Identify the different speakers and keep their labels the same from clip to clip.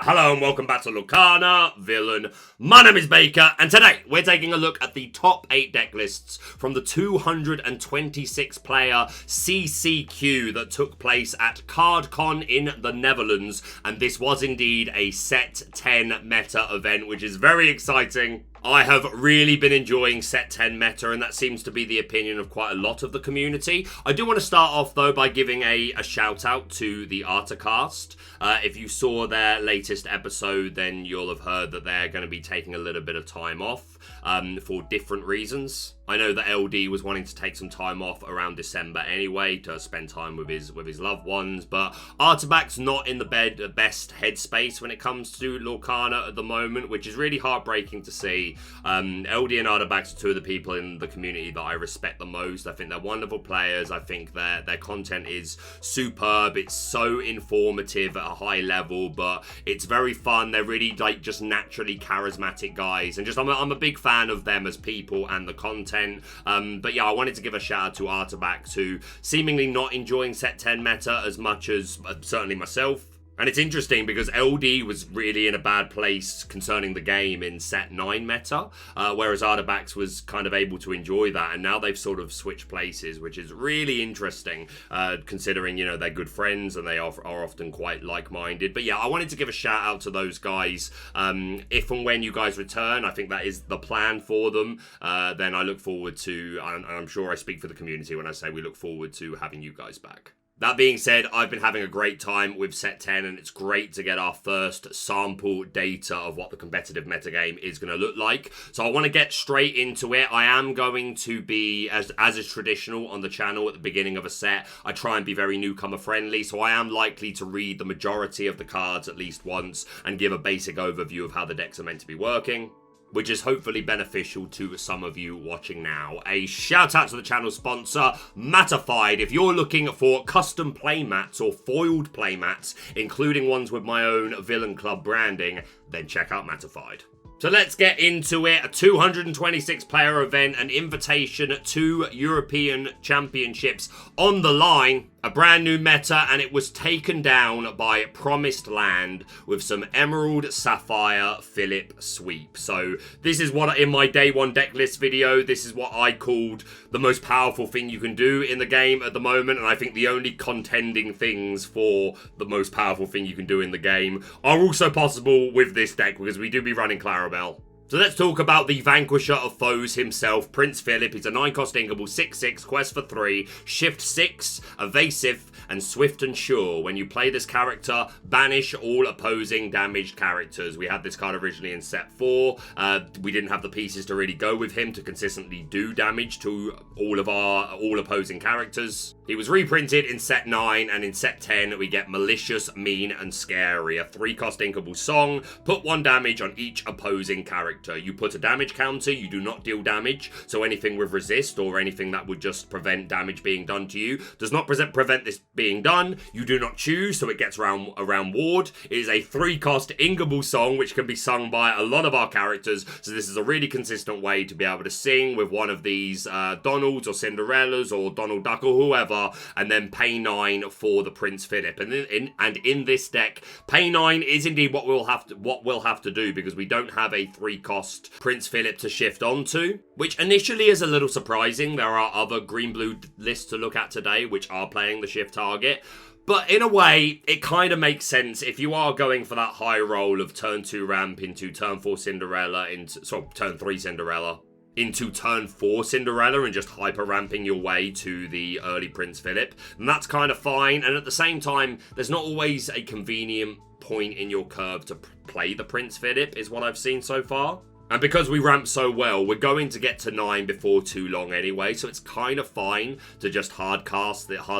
Speaker 1: Hello and welcome back to Lorcana Villain. My name is Baker, and today we're taking a look at the top 8 deck lists from the 226 player CCQ that took place at CardCon in the Netherlands, and this was indeed a set 10 meta event, which is very exciting. I have really been enjoying set 10 meta, and that seems to be the opinion of quite a lot of the community. I do want to start off though by giving a shout out to the Artacast. If you saw their latest episode, then you'll have heard that they're going to be taking a little bit of time off for different reasons. I know that LD was wanting to take some time off around December anyway to spend time with his loved ones, but Artabac's not in the best headspace when it comes to Lorcana at the moment, which is really heartbreaking to see. LD and Artabac are two of the people in the community that I respect the most. I think they're wonderful players. I think their content is superb. It's so informative at a high level, but it's very fun. They're really just naturally charismatic guys, and I'm a big fan of them as people and the content. But yeah, I wanted to give a shout out to Artabac, who seemingly not enjoying set 10 meta as much as certainly myself. And it's interesting because LD was really in a bad place concerning the game in set 9 meta, whereas Artabac was kind of able to enjoy that, and now they've sort of switched places, which is really interesting, considering, you know, they're good friends and they are often quite like-minded. But yeah, I wanted to give a shout out to those guys. If and when you guys return, I think that is the plan for them, then I look forward to, and I'm sure I speak for the community when I say we look forward to having you guys back. That being said, I've been having a great time with set 10, and it's great to get our first sample data of what the competitive metagame is going to look like. So I want to get straight into it. I am going to be, as is traditional on the channel at the beginning of a set, I try and be very newcomer friendly, so I am likely to read the majority of the cards at least once and give a basic overview of how the decks are meant to be working, which is hopefully beneficial to some of you watching now. A shout out to the channel sponsor, Matified. If you're looking for custom playmats or foiled playmats, including ones with my own Villain Club branding, then check out Matified. So let's get into it. A 226 player event, an invitation to European Championships on the line. A brand new meta, and it was taken down by Promised Land with some Emerald, Sapphire, Phillip Sweep. So this is what, in my day one deck list video, this is what I called the most powerful thing you can do in the game at the moment. And I think the only contending things for the most powerful thing you can do in the game are also possible with this deck, because we do be running Clarabelle. So let's talk about the Vanquisher of Foes himself, Prince Phillip. He's a 9-cost Inkable, 6/6, quest for 3, shift 6, evasive, and swift and sure. When you play this character, banish all opposing damaged characters. We had this card originally in set 4. We didn't have the pieces to really go with him to consistently do damage to all opposing characters. He was reprinted in set 9, and in set 10 we get Malicious, Mean, and Scary. A 3-cost Inkable Song. Put 1 damage on each opposing character. You put a damage counter, you do not deal damage, so anything with resist or anything that would just prevent damage being done to you does not prevent this being done. You do not choose, so it gets around ward. It is a 3-cost Inkable Song, which can be sung by a lot of our characters, so this is a really consistent way to be able to sing with one of these Donalds or Cinderellas or Donald Duck or whoever, and then pay 9 for the Prince Phillip. And in this deck, pay 9 is indeed what we'll have to do, because we don't have a 3-cost Prince Phillip to shift onto, which initially is a little surprising. There are other green-blue lists to look at today which are playing the shift target. But in a way, it kind of makes sense if you are going for that high roll of turn 2 ramp into turn 4 Cinderella, turn 3 Cinderella, into turn 4 Cinderella, and just hyper ramping your way to the early Prince Phillip. And that's kind of fine. And at the same time, there's not always a convenient point in your curve to play the Prince Phillip, is what I've seen so far. And because we ramp so well, we're going to get to 9 before too long anyway, so it's kind of fine to just hard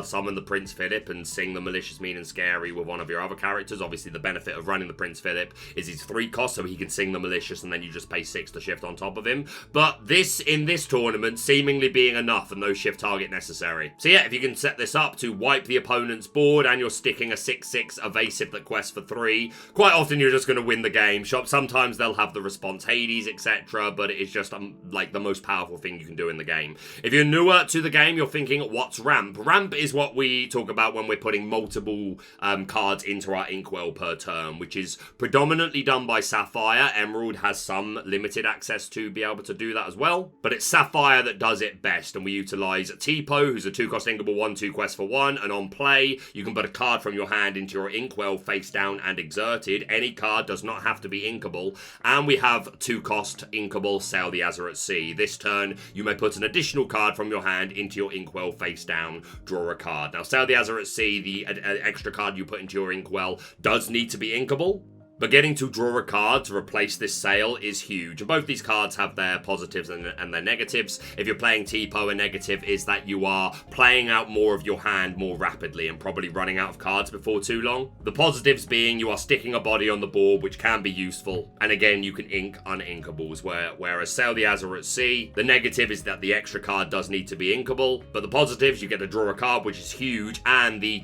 Speaker 1: summon the Prince Phillip and sing the Malicious, Mean, and Scary with one of your other characters. Obviously, the benefit of running the Prince Phillip is he's 3 cost, so he can sing the Malicious, and then you just pay 6 to shift on top of him. But this, in this tournament, seemingly being enough and no shift target necessary. So yeah, if you can set this up to wipe the opponent's board and you're sticking a 6/6 evasive that quests for 3, quite often you're just going to win the game. Sometimes they'll have the response Hades abilities, etc., but it is just like the most powerful thing you can do in the game. If you're newer to the game, you're thinking, what's ramp? Ramp is what we talk about when we're putting multiple cards into our inkwell per turn, which is predominantly done by Sapphire. Emerald has some limited access to be able to do that as well, but it's Sapphire that does it best, and we utilize Tipo, who's a 2-cost inkable 1/2 quest for 1, and on play, you can put a card from your hand into your inkwell face down and exerted. Any card does not have to be inkable, and we have 2-cost inkable Sail the Azure at Sea. This turn, you may put an additional card from your hand into your inkwell face down, draw a card. Now, Sail the Azure at Sea, the extra card you put into your inkwell, does need to be inkable, but getting to draw a card to replace this sail is huge. And both these cards have their positives and their negatives. If you're playing Tipo, a negative is that you are playing out more of your hand more rapidly and probably running out of cards before too long. The positives being you are sticking a body on the board, which can be useful. And again, you can ink uninkables, whereas Sail the Azure at Sea, the negative is that the extra card does need to be inkable. But the positives, you get to draw a card, which is huge, and the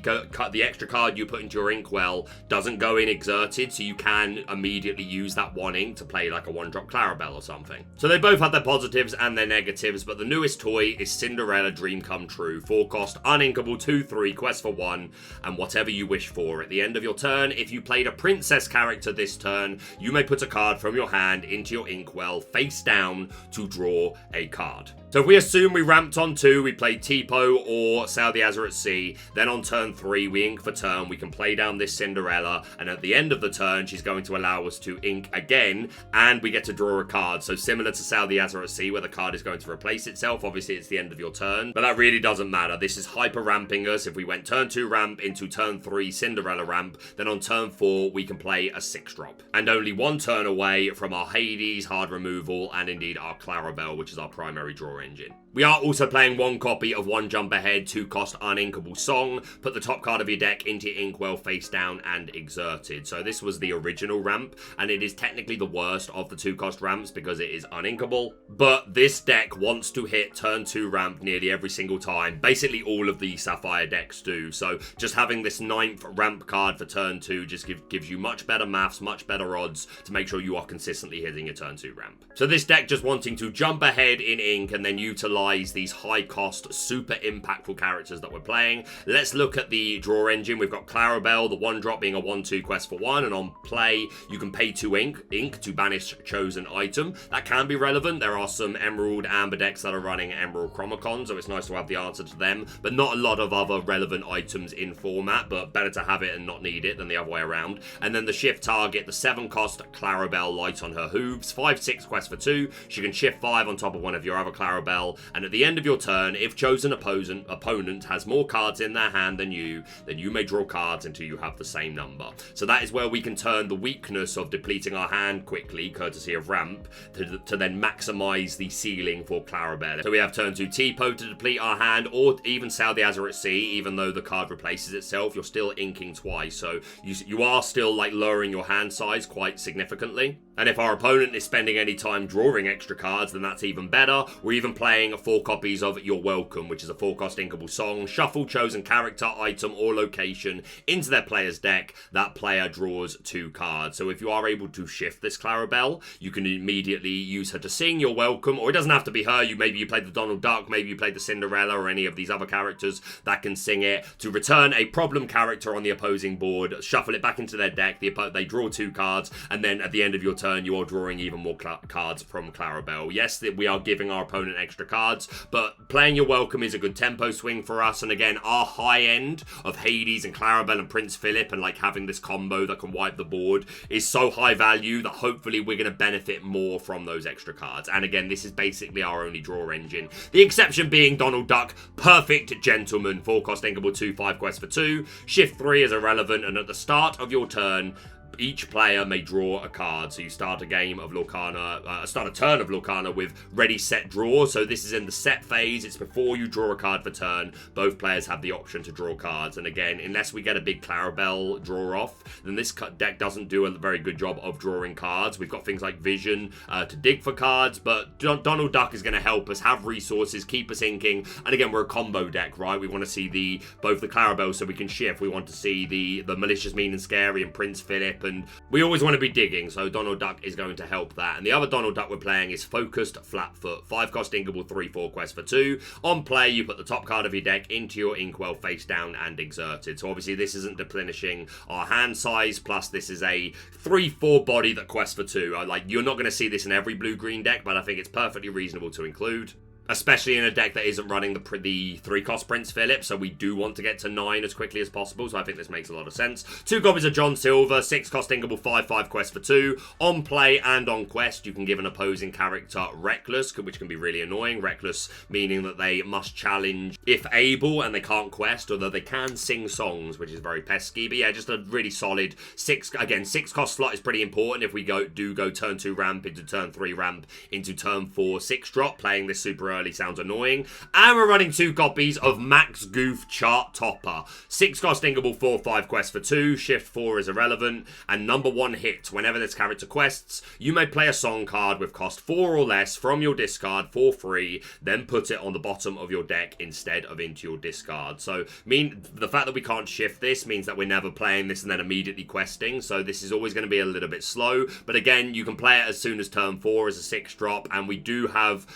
Speaker 1: extra card you put into your inkwell doesn't go in exerted, so you can immediately use that 1 ink to play like a 1-drop Clarabelle or something. So they both have their positives and their negatives, but the newest toy is Cinderella Dream Come True. 4-cost, uninkable, 2/3, quest for 1, and whatever you wish for. At the end of your turn, if you played a princess character this turn, you may put a card from your hand into your inkwell face down to draw a card. So if we assume we ramped on 2, we played Tipo or Sail the Azure at Sea, then on turn 3, we ink for turn, we can play down this Cinderella, and at the end of the turn, she's going to allow us to ink again, and we get to draw a card. So similar to Sail the Azure at Sea, where the card is going to replace itself, obviously it's the end of your turn, but that really doesn't matter. This is hyper ramping us. If we went turn 2 ramp into turn 3 Cinderella ramp, then on turn 4, we can play a 6-drop. And only 1 turn away from our Hades, hard removal, and indeed our Clarabelle, which is our primary draw engine. We are also playing 1 copy of 1 Jump Ahead, 2-cost uninkable Song. Put the top card of your deck into your inkwell face down and exerted. So this was the original ramp, and it is technically the worst of the 2-cost ramps because it is uninkable. But this deck wants to hit turn 2 ramp nearly every single time. Basically all of the Sapphire decks do. So just having this 9th ramp card for turn 2 just gives you much better maths, much better odds to make sure you are consistently hitting your turn 2 ramp. So this deck just wanting to jump ahead in ink and then utilize these high-cost, super impactful characters that we're playing. Let's look at the draw engine. We've got Clarabelle, the 1-drop being a 1/2 quest for 1, and on play, you can pay 2 ink to banish chosen item. That can be relevant. There are some Emerald Amber decks that are running Emerald Chromacon, so it's nice to have the answer to them, but not a lot of other relevant items in format, but better to have it and not need it than the other way around. And then the shift target, the 7-cost Clarabelle Light on her hooves, 5/6 quest for 2. She can shift 5 on top of one of your other Clarabelle, and at the end of your turn, if chosen opponent has more cards in their hand than you, then you may draw cards until you have the same number. So that is where we can turn the weakness of depleting our hand quickly, courtesy of ramp, to then maximize the ceiling for Clarabelle. So we have turn 2 Tipo to deplete our hand, or even Sail the Azure at Sea. Even though the card replaces itself, you're still inking twice, so you are still like lowering your hand size quite significantly. And if our opponent is spending any time drawing extra cards, then that's even better. We're even playing 4 copies of You're Welcome, which is a 4-cost inkable Song. Shuffle chosen character, item, or location into their player's deck. That player draws 2 cards. So if you are able to shift this Clarabelle, you can immediately use her to sing You're Welcome, or it doesn't have to be her. Maybe you played the Donald Duck, maybe you played the Cinderella, or any of these other characters that can sing it, to return a problem character on the opposing board, shuffle it back into their deck, they draw 2 cards, and then at the end of your turn, you are drawing even more cards from Clarabelle. Yes, we are giving our opponent extra cards, but playing You're Welcome is a good tempo swing for us, and again, our high end of Hades and Clarabelle and Prince Phillip, and like having this combo that can wipe the board, is so high value that hopefully we're going to benefit more from those extra cards. And again, this is basically our only draw engine. The exception being Donald Duck, perfect gentleman, 4-cost inkable 2/5 quest for 2. Shift 3 is irrelevant, and at the start of your turn, each player may draw a card. So you start a game of Lorcana, start a turn of Lorcana with ready, set, draw. So this is in the set phase. It's before you draw a card for turn. Both players have the option to draw cards. And again, unless we get a big Clarabelle draw off, then this deck doesn't do a very good job of drawing cards. We've got things like Vision to dig for cards, but Donald Duck is going to help us have resources, keep us inking. And again, we're a combo deck, right? We want to see both the Clarabelle so we can shift. We want to see the Malicious, Mean and Scary and Prince Phillip happened. We always want to be digging, so Donald Duck is going to help that. And the other Donald Duck we're playing is Focused Flatfoot. 5-cost Inkable, 3/4 quest for 2. On play, you put the top card of your deck into your Inkwell face down and exerted. So obviously this isn't replenishing our hand size, plus this is a 3/4 body that quests for 2. Like, you're not going to see this in every blue-green deck, but I think it's perfectly reasonable to include. Especially in a deck that isn't running the 3-cost Prince Phillip, so we do want to get to 9 as quickly as possible, so I think this makes a lot of sense. 2 copies of John Silver, 6-cost Inkable, 5/5 quest for 2. On play and on quest, you can give an opposing character Reckless, which can be really annoying. Reckless meaning that they must challenge if able, and they can't quest, although they can sing songs, which is very pesky. But yeah, just a really solid 6-cost slot is pretty important if we do go turn 2 ramp into turn 3 ramp into turn 4 6-drop. Playing this super early sounds annoying. And we're running 2 copies of Max Goof Chart Topper. 6-cost Inkable, 4/5 quest for 2. Shift 4 is irrelevant. And number 1 hit. Whenever this character quests, you may play a song card with cost 4 or less from your discard for free, then put it on the bottom of your deck instead of into your discard. So, the fact that we can't shift this means that we're never playing this and then immediately questing. So this is always going to be a little bit slow. But again, you can play it as soon as turn 4 as a 6-drop. And we do have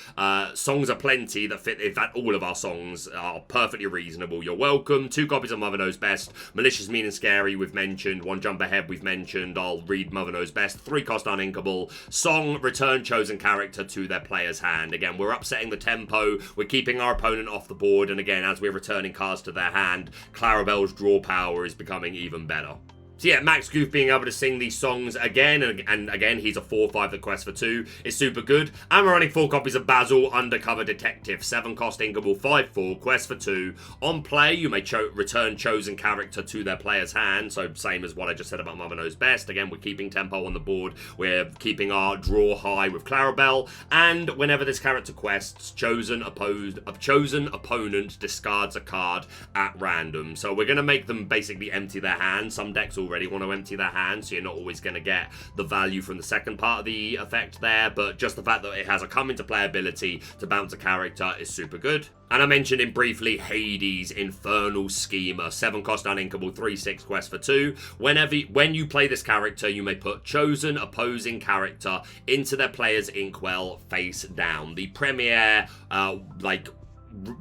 Speaker 1: songs plenty that fit. In fact, all of our songs are perfectly reasonable. You're welcome. 2 copies of Mother Knows Best. Malicious, Mean and Scary we've mentioned. 1 Jump Ahead we've mentioned. I'll read Mother Knows Best. 3-cost Uninkable. Song, return chosen character to their player's hand. Again, we're upsetting the tempo. We're keeping our opponent off the board. And again, as we're returning cards to their hand, Clarabelle's draw power is becoming even better. So yeah, Max Goof being able to sing these songs again, and again, he's a 4/5 that quests for 2, is super good. And we're running 4 copies of Basil, Undercover Detective, 7-cost Inkable, 5/4, quest for 2. On play, you may return chosen character to their player's hand, so same as what I just said about Mother Knows Best. Again, we're keeping tempo on the board, we're keeping our draw high with Clarabelle, and whenever this character quests, chosen opponent discards a card at random. So we're going to make them basically empty their hand. Some decks already want to empty their hand, so you're not always going to get the value from the second part of the effect there, but just the fact that it has a come into play ability to bounce a character is super good. And I mentioned him briefly, Hades, Infernal Schemer, 7-cost Uninkable, 3/6 quest for 2. When you play this character, you may put chosen opposing character into their player's inkwell face down. The premier,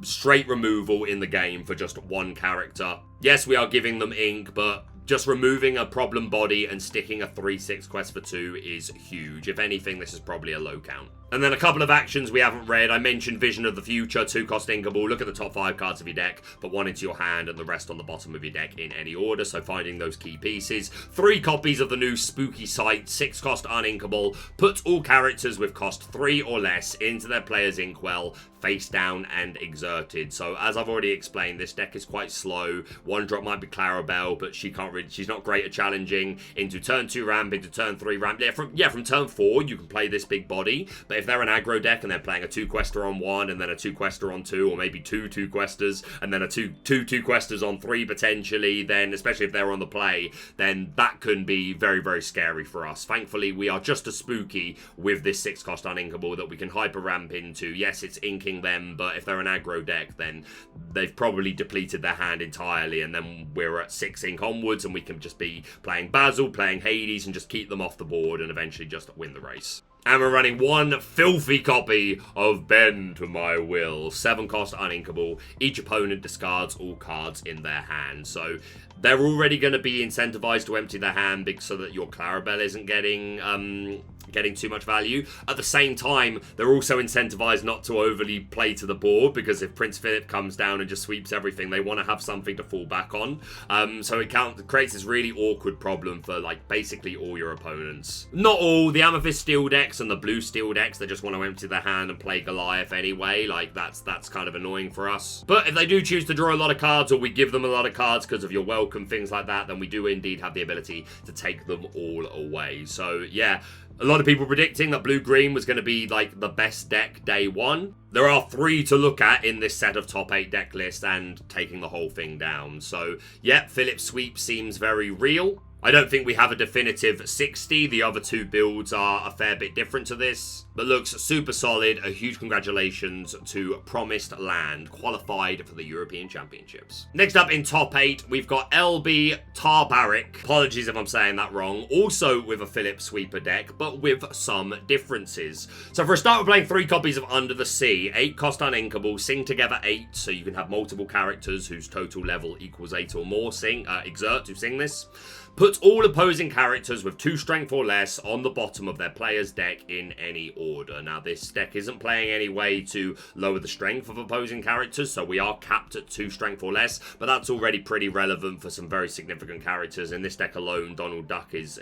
Speaker 1: straight removal in the game for just 1 character. Yes, we are giving them ink, but just removing a problem body and sticking a 3/6 quest for 2 is huge. If anything, this is probably a low count. And then a couple of actions we haven't read. I mentioned Vision of the Future, 2-cost Inkable. Look at the top 5 cards of your deck, put 1 into your hand and the rest on the bottom of your deck in any order, so finding those key pieces. 3 copies of the new Spooky Sight, 6-cost Uninkable. Put all characters with cost 3 or less into their player's inkwell, face down and exerted. So as I've already explained, this deck is quite slow. 1 drop might be Clarabelle, but she's not great at challenging. Into turn 2 ramp, into turn 3 ramp. From turn 4 you can play this big body, but if they're an aggro deck and they're playing a 2-quester on 1 and then a 2-quester on 2, or maybe 2 2-questers and then a 2 2-questers on 3 potentially, then especially if they're on the play, then that can be very, very scary for us. Thankfully, we are just as spooky with this 6-cost Uninkable that we can hyper ramp into. Yes, it's inking them, but if they're an aggro deck, then they've probably depleted their hand entirely, and then we're at 6 ink onwards and we can just be playing Basil, playing Hades, and just keep them off the board and eventually just win the race. And we're running 1 filthy copy of Bend to My Will. 7-cost Uninkable. Each opponent discards all cards in their hand. So they're already going to be incentivized to empty their hand so that your Clarabelle isn't getting too much value. At the same time, they're also incentivized not to overly play to the board, because if Prince Phillip comes down and just sweeps everything, they want to have something to fall back on. So it creates this really awkward problem for basically all your opponents. Not all. The Amethyst Steel decks and the Blue Steel decks, they just want to empty their hand and play Goliath anyway. That's kind of annoying for us. But if they do choose to draw a lot of cards, or we give them a lot of cards because of your welcome, things like that, then we do indeed have the ability to take them all away. So yeah, a lot of people predicting that blue-green was going to be the best deck day 1. There are 3 to look at in this set of top 8 deck lists and taking the whole thing down. So yeah, Phillip Sweep seems very real. I don't think we have a definitive 60. The other two builds are a fair bit different to this, but looks super solid. A huge congratulations to Promised Land, qualified for the European Championships. Next up in top 8, we've got LB Tarbaric. Apologies if I'm saying that wrong. Also with a Phillip Sweeper deck, but with some differences. So for a start, we're playing 3 copies of Under the Sea. 8 cost uninkable, sing together 8, so you can have multiple characters whose total level equals 8 or more exert to sing this. Put all opposing characters with 2 strength or less on the bottom of their player's deck in any order. Now, this deck isn't playing any way to lower the strength of opposing characters, so we are capped at 2 strength or less, but that's already pretty relevant for some very significant characters. In this deck alone, Donald Duck is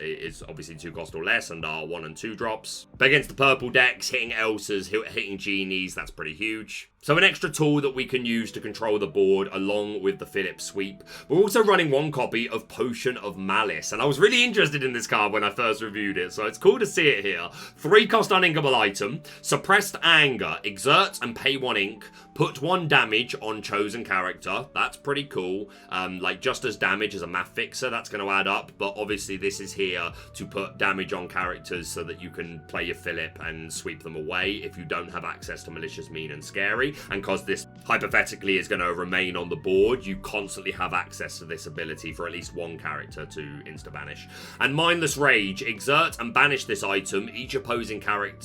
Speaker 1: obviously 2 cost or less and are 1 and 2 drops. But against the purple decks, hitting Elsas, hitting Genies, that's pretty huge. So an extra tool that we can use to control the board along with the Phillip Sweep. We're also running 1 copy of Potion of Malice, and I was really interested in this card when I first reviewed it, so it's cool to see it here. 3 cost uninkable item, Suppressed Anger, exert and pay 1 ink, put 1 damage on chosen character. That's pretty cool. Like just as damage as a math fixer, that's going to add up, but obviously this is here to put damage on characters so that you can play your Phillip and sweep them away if you don't have access to Malicious, Mean and Scary. And because this hypothetically is going to remain on the board, you constantly have access to this ability for at least 1 character to insta-banish. And Mindless Rage, exert and banish this item. Each opposing damaged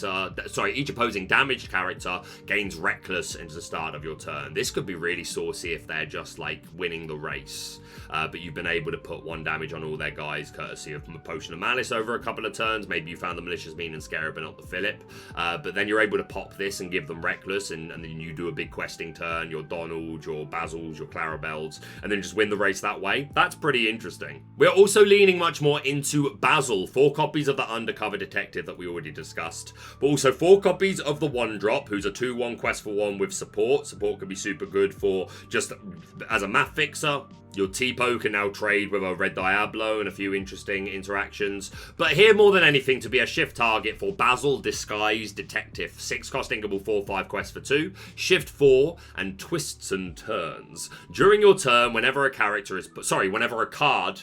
Speaker 1: character gains Reckless into the start of your turn. This could be really saucy if they're just like winning the race, but you've been able to put 1 damage on all their guys courtesy of a Potion of Malice over a couple of turns. Maybe you found the Malicious, Mean and Scary but not the Phillip, but then you're able to pop this and give them Reckless, and then you do a big questing turn, your Donald, your Bazils, your Clarabelles, and then just win the race that way. That's pretty interesting. We're also leaning much more into Basil, 4 copies of the Undercover Detective that we already discussed, but also 4 copies of the 1 drop, who's a 2/1 quest for 1 with support. Support could be super good for just as a math fixer. Your Tipo can now trade with a Red Diablo and a few interesting interactions. But here, more than anything, to be a shift target for Basil Disguise Detective. 6 cost inkable 4/5 quest for 2. Shift 4 and Twists and Turns. During your turn, whenever a card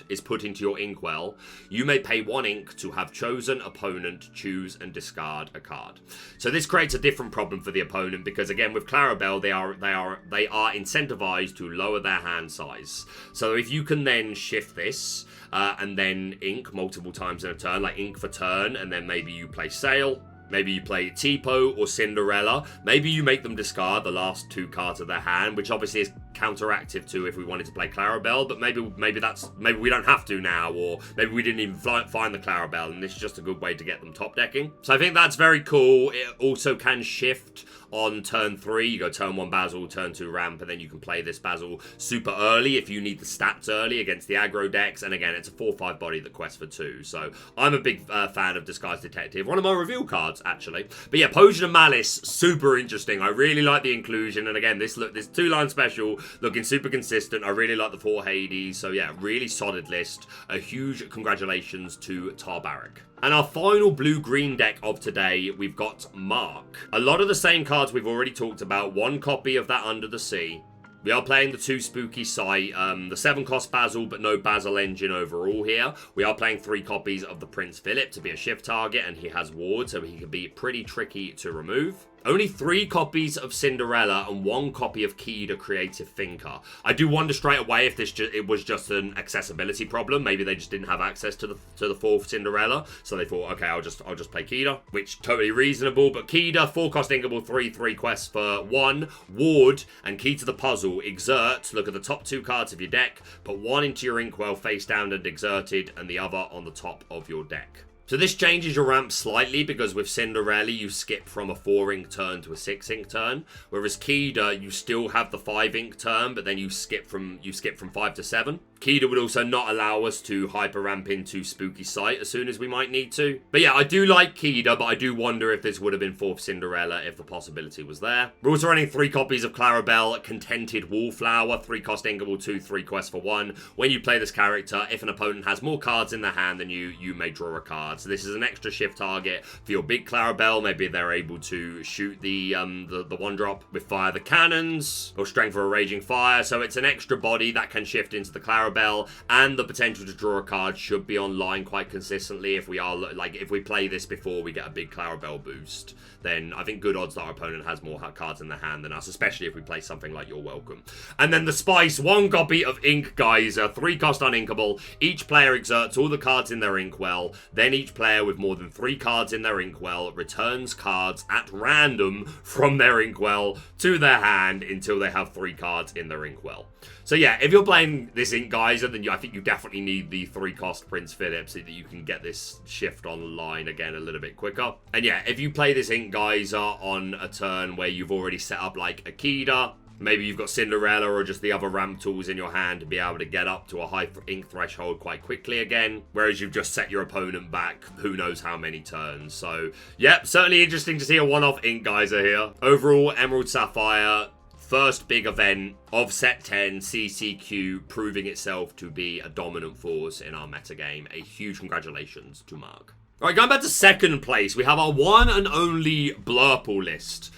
Speaker 1: is put into your inkwell, you may pay 1 ink to have chosen opponent choose and discard a card. So this creates a different problem for the opponent because, again, with Clarabelle, they are incentivized to lower their hand size. So if you can then shift this and then ink multiple times in a turn, like ink for turn, and then maybe you play Sail, maybe you play Tipo or Cinderella, maybe you make them discard the last 2 cards of their hand, which obviously is counteractive to if we wanted to play Clarabelle, but maybe we don't have to now, or maybe we didn't even find the Clarabelle, and this is just a good way to get them top decking. So I think that's very cool. It also can shift on turn 3. You go turn 1 Basil, turn 2 Ramp, and then you can play this Basil super early if you need the stats early against the aggro decks. And again, it's a 4/5 body that quests for 2. So I'm a big fan of Disguise Detective. One of my reveal cards, actually. But yeah, Potion of Malice, super interesting. I really like the inclusion. And again, this 2-line special looking super consistent. I really like the 4 Hades. So yeah, really solid list. A huge congratulations to Tarbaric. And our final blue-green deck of today, we've got Mark. A lot of the same cards we've already talked about. 1 copy of that Under the Sea. We are playing the 2 Spooky Sight, the 7 cost Basil, but no Basil engine overall here. We are playing 3 copies of the Prince Phillip to be a shift target, and he has ward, so he can be pretty tricky to remove. Only 3 copies of Cinderella and 1 copy of Key to Creative Thinker. I do wonder straight away if it was just an accessibility problem. Maybe they just didn't have access to the 4th Cinderella, so they thought, okay, I'll just play Kida, which totally reasonable. But Kida, 4 cost inkable, 3 quests for 1, ward, and Key to the Puzzle. Exert. Look at the top 2 cards of your deck. Put 1 into your inkwell face down and exerted, and the other on the top of your deck. So this changes your ramp slightly because with Cinderella you skip from a 4-ink turn to a 6-ink turn, whereas Kida you still have the 5-ink turn, but then you skip from 5 to 7. Kida would also not allow us to hyper ramp into Spooky Sight as soon as we might need to. But yeah, I do like Kida, but I do wonder if this would have been 4th Cinderella if the possibility was there. We're also running 3 copies of Clarabelle, Contented Wallflower, 3 cost inkable, 2 3 quests for 1. When you play this character, if an opponent has more cards in their hand than you may draw a card. card. So this is an extra shift target for your big Clarabelle. Maybe they're able to shoot the 1-drop with Fire the Cannons, or Strength for a Raging Fire. So it's an extra body that can shift into the Clarabelle, and the potential to draw a card should be online quite consistently. If we are, like, if we play this before we get a big Clarabelle boost, then I think good odds that our opponent has more cards in their hand than us, especially if we play something like You're Welcome. And then the Spice, 1 copy of Ink Geyser, 3-cost uninkable. Each player exerts all the cards in their inkwell. Then each player with more than 3 cards in their inkwell returns cards at random from their inkwell to their hand until they have 3 cards in their inkwell. So yeah, if you're playing this Ink Geyser, then I think you definitely need the 3-cost Prince Phillip so that you can get this shift online again a little bit quicker. And yeah, if you play this Ink Geyser on a turn where you've already set up like Akida, maybe you've got Cinderella or just the other ramp tools in your hand to be able to get up to a high ink threshold quite quickly again, whereas you've just set your opponent back who knows how many turns. So yep, certainly interesting to see a one-off Ink Geyser here. Overall, Emerald Sapphire, first big event of set 10, CCQ, proving itself to be a dominant force in our metagame. A huge congratulations to Mark. Alright, going back to second place, we have our one and only Blurple list.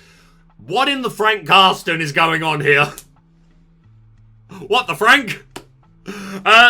Speaker 1: What in the Frank Carston is going on here? What the Frank?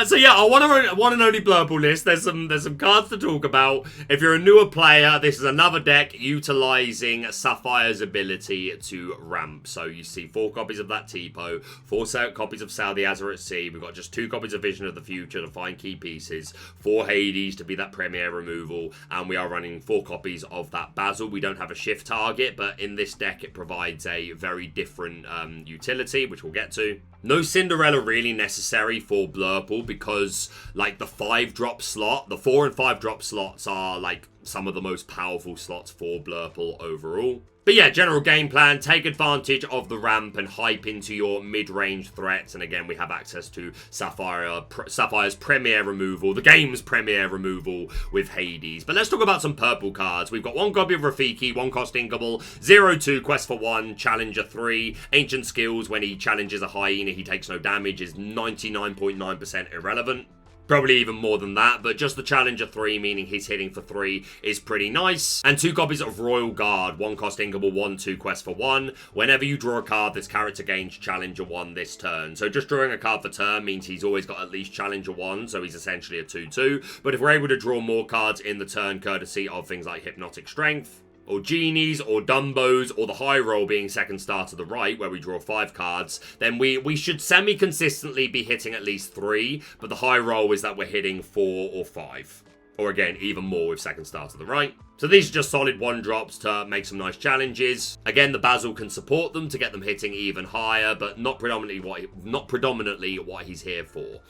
Speaker 1: So yeah, our one and only Blurple list. There's some cards to talk about. If you're a newer player, this is another deck utilizing Sapphire's ability to ramp. So you see 4 copies of that Tipo, 4 copies of Sail the Azure at Sea. We've got just 2 copies of Vision of the Future to find key pieces, 4 Hades to be that premier removal, and we are running 4 copies of that Basil. We don't have a shift target, but in this deck it provides a very different utility, which we'll get to. No Cinderella really necessary for Blurple because, like, the 5-drop slot, the 4 and 5-drop slots are, like, some of the most powerful slots for Blurple overall. But yeah, general game plan, take advantage of the ramp and hype into your mid-range threats. And again, we have access to Sapphire's premier removal, the game's premier removal with Hades. But let's talk about some purple cards. We've got 1 copy of Rafiki, 1-cost inkable, 0-2, quest for 1, challenger 3. Ancient skills, when he challenges a hyena, he takes no damage, is 99.9% irrelevant. Probably even more than that, but just the Challenger 3, meaning he's hitting for 3, is pretty nice. And 2 copies of Royal Guard, 1-cost inkable, 1-2, quest for 1. Whenever you draw a card, this character gains Challenger 1 this turn. So just drawing a card for turn means he's always got at least Challenger 1, so he's essentially a 2-2. But if we're able to draw more cards in the turn, courtesy of things like Hypnotic Strength, or Genies, or Dumbos, or the high roll being second star to the right, where we draw 5 cards, then we should semi-consistently be hitting at least 3, but the high roll is that we're hitting 4 or 5. Or again, even more with second star to the right. So these are just solid 1-drops to make some nice challenges. Again, the Basil can support them to get them hitting even higher, but not predominantly what he's here for.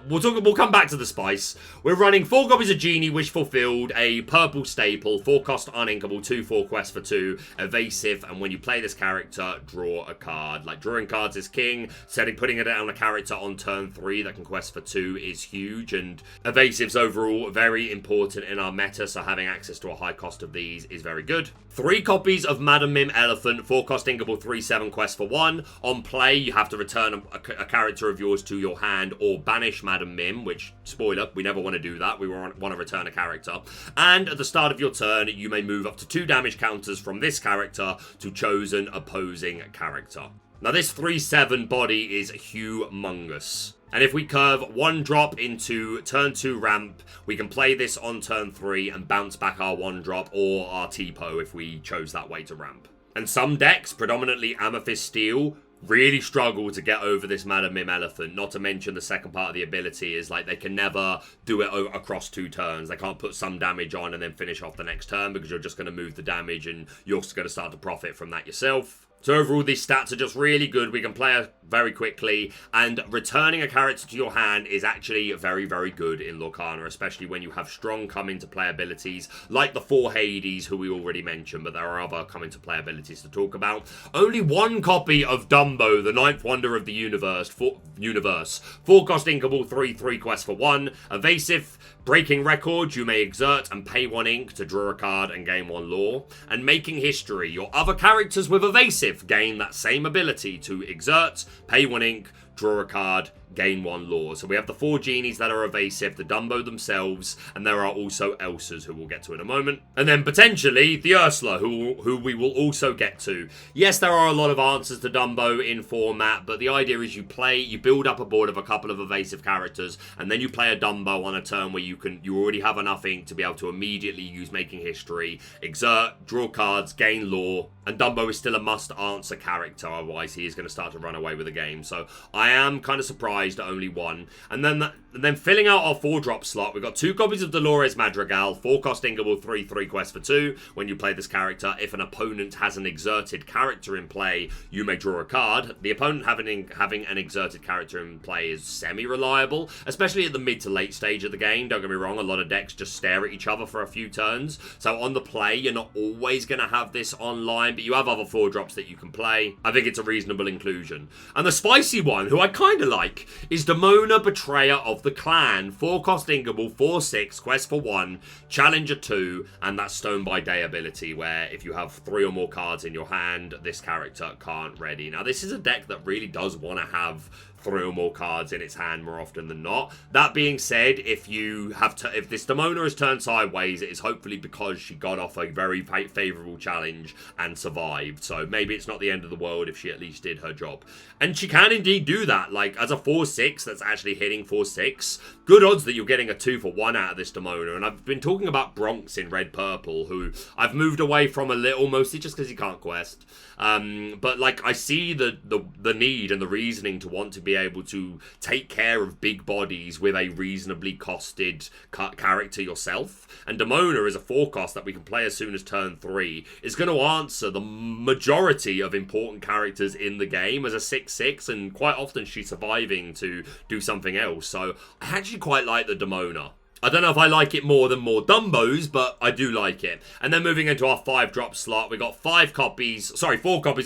Speaker 1: We'll come back to the Spice. We're running 4 copies of Genie, Wish Fulfilled, a purple staple, 4-cost uninkable, 2-4 quest for 2, evasive, and when you play this character, draw a card. Like, drawing cards is king, putting it down a character on turn 3 that can quest for 2 is huge, and evasives overall very important in our meta, so having access to a high cost of these is very good. 3 copies of Madam Mim Elephant, 4-cost inkable, 3-7 quest for 1. On play, you have to return a character of yours to your hand or banish Madam Mim, which, spoiler, we never want to do that. We want to return a character. And at the start of your turn, you may move up to 2 damage counters from this character to chosen opposing character. Now, this 3-7 body is humongous. And if we curve 1-drop into turn 2 ramp, we can play this on turn 3 and bounce back our 1-drop or our Tipo if we chose that way to ramp. And some decks, predominantly Amethyst Steel, really struggle to get over this Madam Mim Elephant. Not to mention the second part of the ability is like they can never do it across 2 turns. They can't put some damage on and then finish off the next turn because you're just going to move the damage and you're just going to start to profit from that yourself. So overall, these stats are just really good. We can play it very quickly, and returning a character to your hand is actually very, very good in Lorcana, especially when you have strong come-into-play abilities, like the 4 Hades, who we already mentioned, but there are other come-into-play abilities to talk about. Only 1 copy of Dumbo, the 9th wonder of the universe. 4-cost inkable, 3-3 quest for 1. Evasive, breaking records, you may exert and pay 1 ink to draw a card and gain 1 lore. And making history, your other characters with evasive gain that same ability to exert, pay 1 ink, draw a card, gain 1 lore. So we have the 4 genies that are evasive, the Dumbo themselves, and there are also Elsas, who we'll get to in a moment. And then potentially the Ursula, who we will also get to. Yes, there are a lot of answers to Dumbo in format, but the idea is you build up a board of a couple of evasive characters, and then you play a Dumbo on a turn where you already have enough ink to be able to immediately use Making History, exert, draw cards, gain lore, and Dumbo is still a must-answer character, otherwise he is going to start to run away with the game. So I am kind of surprised at only 1. And then filling out our 4-drop slot, we've got 2 copies of Dolores Madrigal, 4-cost Ingable, 3/3 quest for 2. When you play this character, if an opponent has an exerted character in play, you may draw a card. The opponent having an exerted character in play is semi-reliable, especially at the mid to late stage of the game. Don't get me wrong, a lot of decks just stare at each other for a few turns. So on the play, you're not always going to have this online, but you have other 4-drops that you can play. I think it's a reasonable inclusion. And the spicy one, who I kind of like, is Demona, Betrayer of the Clan. 4-cost Ingable, 4/6, quest for 1, Challenger 2, and that Stone by Day ability, where if you have 3 or more cards in your hand, this character can't ready. Now, this is a deck that really does want to have 3 or more cards in its hand more often than not. That being said, if this Demona is turned sideways, it is hopefully because she got off a very favourable challenge and survived. So maybe it's not the end of the world if she at least did her job. And she can indeed do that. Like, as a 4/6 that's actually hitting 4/6, good odds that you're getting a 2 for 1 out of this Demona. And I've been talking about Bronx in Red Purple, who I've moved away from a little, mostly just because he can't quest. But like, I see the need and the reasoning to want to be able to take care of big bodies with a reasonably costed character yourself. And Demona is a 4-cost that we can play as soon as turn 3. Is going to answer the majority of important characters in the game as a 6/6, and quite often she's surviving to do something else. So I actually quite like the Demona. I don't know if I like it more than more Dumbos, but I do like it. And then moving into our 5-drop slot, we got 4 copies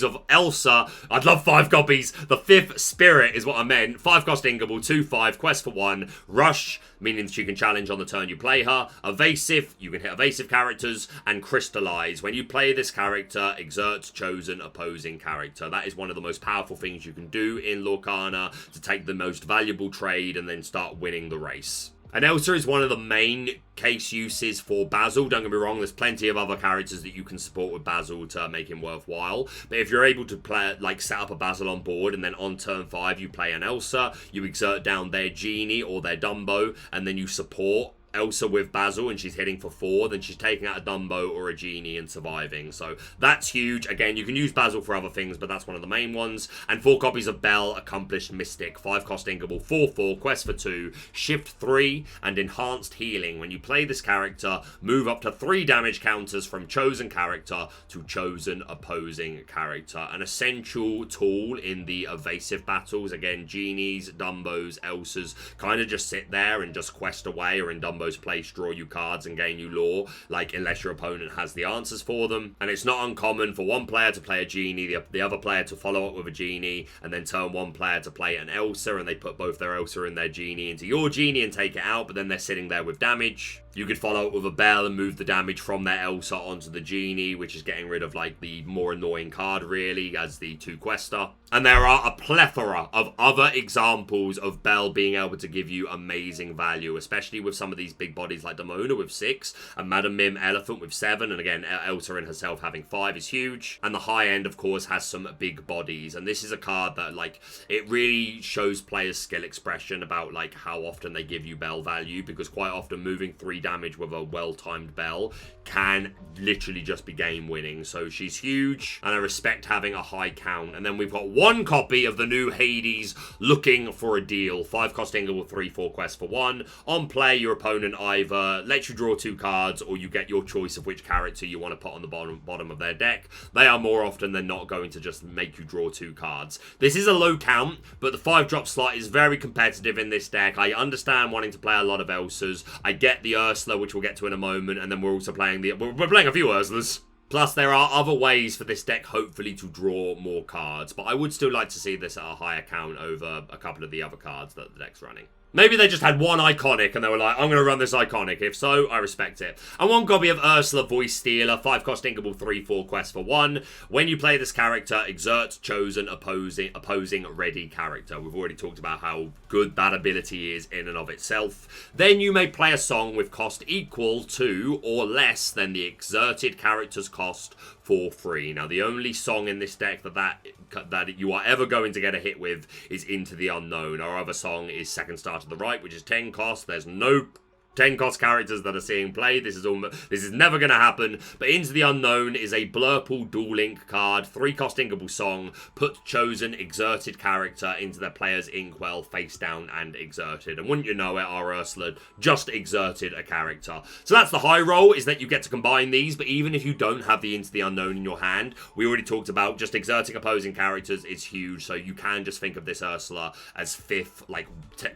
Speaker 1: of Elsa. I'd love 5 copies. The 5th Spirit is what I meant. 5-cost Ingable, 2/5, quest for 1, Rush, meaning that you can challenge on the turn you play her. Evasive, you can hit evasive characters, and Crystallize. When you play this character, exert chosen opposing character. That is one of the most powerful things you can do in Lorcana to take the most valuable trade and then start winning the race. And Elsa is one of the main case uses for Basil. Don't get me wrong, there's plenty of other characters that you can support with Basil to make him worthwhile. But if you're able to play, like, set up a Basil on board, and then on turn 5 you play an Elsa, you exert down their Genie or their Dumbo, and then you support Elsa with Basil and she's hitting for 4, then she's taking out a Dumbo or a Genie and surviving. So that's huge. Again, you can use Basil for other things, but that's one of the main ones. And 4 copies of Belle, Accomplished Mystic, 5-cost Ingable, 4/4, quest for 2, shift 3, and enhanced healing. When you play this character, move up to 3 damage counters from chosen character to chosen opposing character. An essential tool in the evasive battles. Again, Genies, Dumbos, Elsas kind of just sit there and just quest away, or in Dumbo's place, draw you cards and gain you lore, like, unless your opponent has the answers for them. And it's not uncommon for one player to play a Genie, the other player to follow up with a Genie, and then turn 1 player to play an Elsa, and they put both their Elsa and their Genie into your Genie and take it out, but then they're sitting there with damage. You could follow up with a Belle and move the damage from their Elsa onto the Genie, which is getting rid of, like, the more annoying card, really, as the 2-quester. And there are a plethora of other examples of Belle being able to give you amazing value, especially with some of these big bodies like Demona with 6, and Madam Mim Elephant with 7, and again, Elsa in herself having 5 is huge. And the high end, of course, has some big bodies, and this is a card that, like, it really shows players' skill expression about, like, how often they give you Belle value, because quite often moving 3 damage with a well-timed Belle can literally just be game winning. So she's huge, and I respect having a high count. And then we've got 1 copy of the new Hades, Looking for a Deal, 5-cost Ingable, 3/4, quest for 1. On play, your opponent either lets you draw 2 cards, or you get your choice of which character you want to put on the bottom of their deck. They are more often than not going to just make you draw 2 cards. This is a low count, but the 5-drop slot is very competitive in this deck. I understand wanting to play a lot of Elsas. I get the Ursula, which we'll get to in a moment, and then we're also playing we're playing a few Ursulas. Plus, there are other ways for this deck, hopefully, to draw more cards. But I would still like to see this at a higher count over a couple of the other cards that the deck's running. Maybe they just had one iconic and they were like, I'm going to run this iconic. If so, I respect it. And one copy of Ursula, Voice Stealer, 5-cost inkable, 3/4 quest for 1. When you play this character, exert chosen opposing ready character. We've already talked about how good that ability is in and of itself. Then you may play a song with cost equal to or less than the exerted character's cost for free. Now, the only song in this deck that you are ever going to get a hit with is Into the Unknown. Our other song is Second Star to the Right, which is 10 cost. There's no 10 cost characters that are seeing play. This is never going to happen. But Into the Unknown is a Blurple dual link card, 3-cost inkable song. Put chosen exerted character into their player's inkwell, face down and exerted. And wouldn't you know it, our Ursula just exerted a character. So that's the high roll, is that you get to combine these. But even if you don't have the Into the Unknown in your hand, we already talked about just exerting opposing characters is huge. So you can just think of this Ursula as 5th, like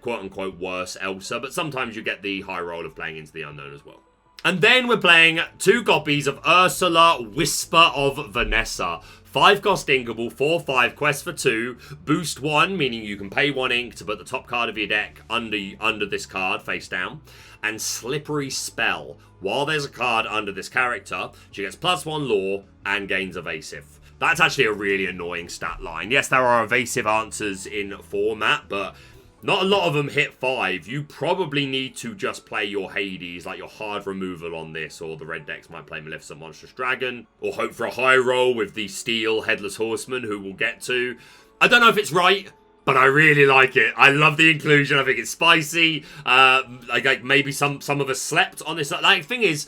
Speaker 1: quote unquote worse Elsa. But sometimes you get the high roll of playing Into the Unknown as well. And then we're playing 2 copies of Ursula, Whisper of Vanessa. 5-cost inkable, 4/5, quest for 2, boost 1, meaning you can pay 1 ink to put the top card of your deck under this card, face down, and Slippery Spell. While there's a card under this character, she gets +1 lore and gains evasive. That's actually a really annoying stat line. Yes, there are evasive answers in format, but not a lot of them hit 5. You probably need to just play your Hades, like your hard removal on this, or the red decks might play Maleficent Monstrous Dragon, or hope for a high roll with the Steel Headless Horseman, who we'll get to. I don't know if it's right, but I really like it. I love the inclusion. I think it's spicy. Like maybe some of us slept on this. Like, thing is,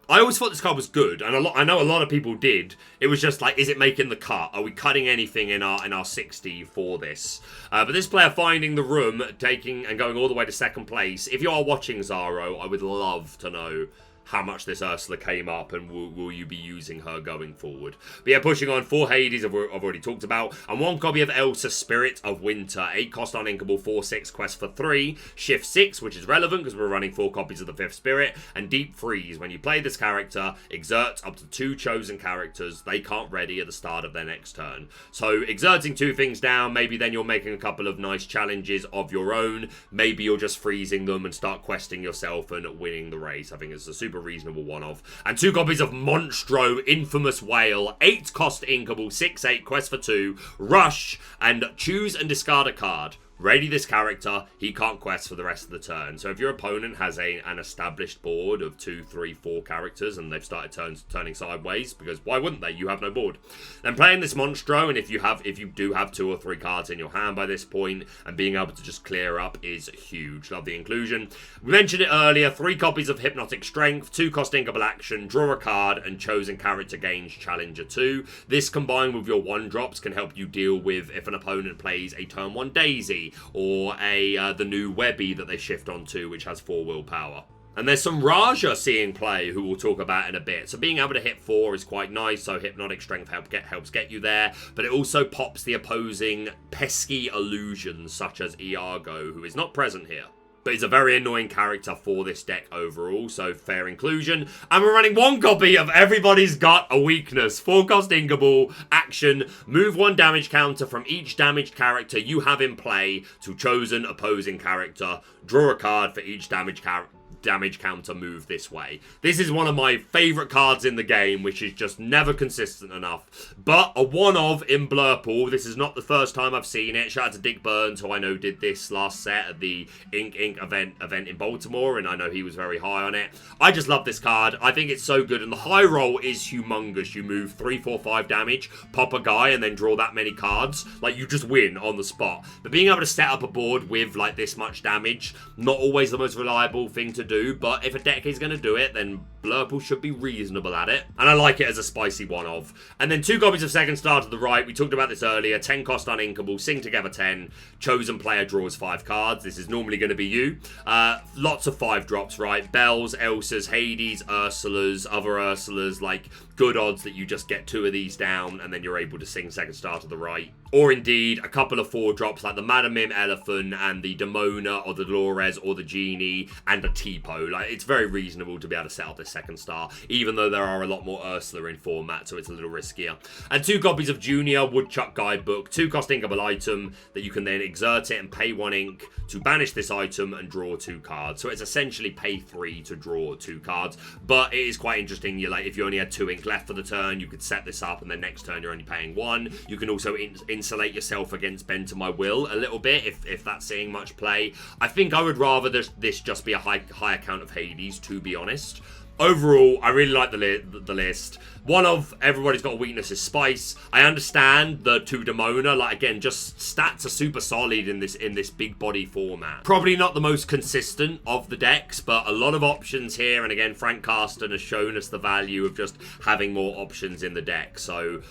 Speaker 1: I always thought this card was good, and I know a lot of people did. It was just like, is it making the cut? Are we cutting anything in our 60 for this? But this player finding the room, taking and going all the way to 2nd place. If you are watching Zaro, I would love to know how much this Ursula came up, and will you be using her going forward. But yeah, pushing on 4 Hades, I've already talked about, and 1 copy of Elsa, Spirit of Winter, 8-cost uninkable, 4/6, quest for 3, shift 6, which is relevant because we're running 4 copies of the 5th Spirit, and Deep Freeze. When you play this character, exert up to 2 chosen characters they can't ready at the start of their next turn. So exerting 2 things down, maybe then you're making a couple of nice challenges of your own, maybe you're just freezing them and start questing yourself and winning the race. I think it's a super reasonable one of. And 2 copies of Monstro, Infamous Whale, 8-cost inkable, 6/8, quest for 2, rush, and choose and discard a card. Ready this character, he can't quest for the rest of the turn. So if your opponent has an established board of 2, 3, 4 characters and they've started turning sideways, because why wouldn't they? You have no board. Then playing this Monstro, and if you do have 2 or 3 cards in your hand by this point, and being able to just clear up is huge. Love the inclusion. We mentioned it earlier, 3 copies of Hypnotic Strength, 2-cost inkable action, draw a card, and chosen character gains Challenger 2. This combined with your 1-drops can help you deal with if an opponent plays a turn 1 Daisy, or the new Webby that they shift onto, which has 4 willpower. And there's some Raja seeing play, who we'll talk about in a bit. So being able to hit 4 is quite nice, so Hypnotic Strength helps get you there. But it also pops the opposing pesky illusions, such as Iago, who is not present here, but he's a very annoying character for this deck overall, so fair inclusion. And we're running 1 copy of Everybody's Got a Weakness. 4-cost inkable, action, move 1 damage counter from each damaged character you have in play to chosen opposing character. Draw a card for each damage counter move this way. This is one of my favourite cards in the game, which is just never consistent enough. But a one-of in Blurple. This is not the first time I've seen it. Shout out to Dick Burns, who I know did this last set at the Ink event in Baltimore, and I know he was very high on it. I just love this card. I think it's so good, and the high roll is humongous. You move 3, 4, 5 damage, pop a guy, and then draw that many cards. Like, you just win on the spot. But being able to set up a board with, like, this much damage, not always the most reliable thing to do, but if a deck is going to do it, then Blurple should be reasonable at it. And I like it as a spicy one-of. And then 2 copies of Second Star to the Right. We talked about this earlier. 10-cost uninkable, sing together 10. Chosen player draws 5 cards. This is normally going to be you. Lots of 5-drops, right? Bells, Elsas, Hades, Ursulas, other Ursulas, like good odds that you just get 2 of these down and then you're able to sing Second Star to the Right. or indeed a couple of 4-drops like the Madamim Elephant and the Demona or the Dolores or the Genie and a Tipo. Like, it's very reasonable to be able to set up this second star, even though there are a lot more Ursula in format, so it's a little riskier. And 2 copies of Junior Woodchuck Guidebook, 2-cost inkable item that you can then exert it and pay 1 ink to banish this item and draw 2 cards. So it's essentially pay 3 to draw 2 cards, but it is quite interesting. You're like, if you only had 2 ink left for the turn, you could set this up and then next turn you're only paying 1. You can also insulate yourself against Bend to My Will a little bit if that's seeing much play. I think I would rather this just be a high account of Hades, to be honest. Overall, I really like the list. One of everybody's got a weakness is Spice. I understand the 2 Demona, like, again, just stats are super solid in this big body format. Probably not the most consistent of the decks, but a lot of options here. And again, Frank Carsten has shown us the value of just having more options in the deck. So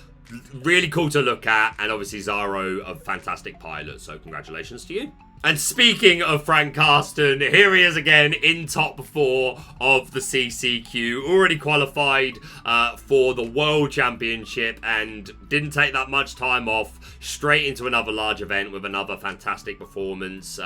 Speaker 1: really cool to look at. And obviously Zaro, a fantastic pilot. So congratulations to you. And speaking of Frank Carsten, here he is again in top 4 of the CCQ, already qualified for the World Championship and didn't take that much time off, straight into another large event with another fantastic performance.